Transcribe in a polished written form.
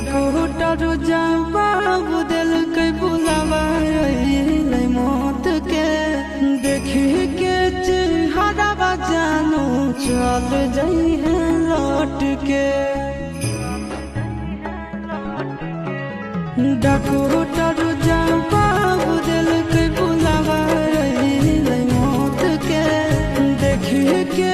Doctor जवाब दिल के बुलावा मौत के देखी के चेहरा जानू चल जाई है लौट के। डॉक्टर जवाब दिल के बुलावा मौत के देखी के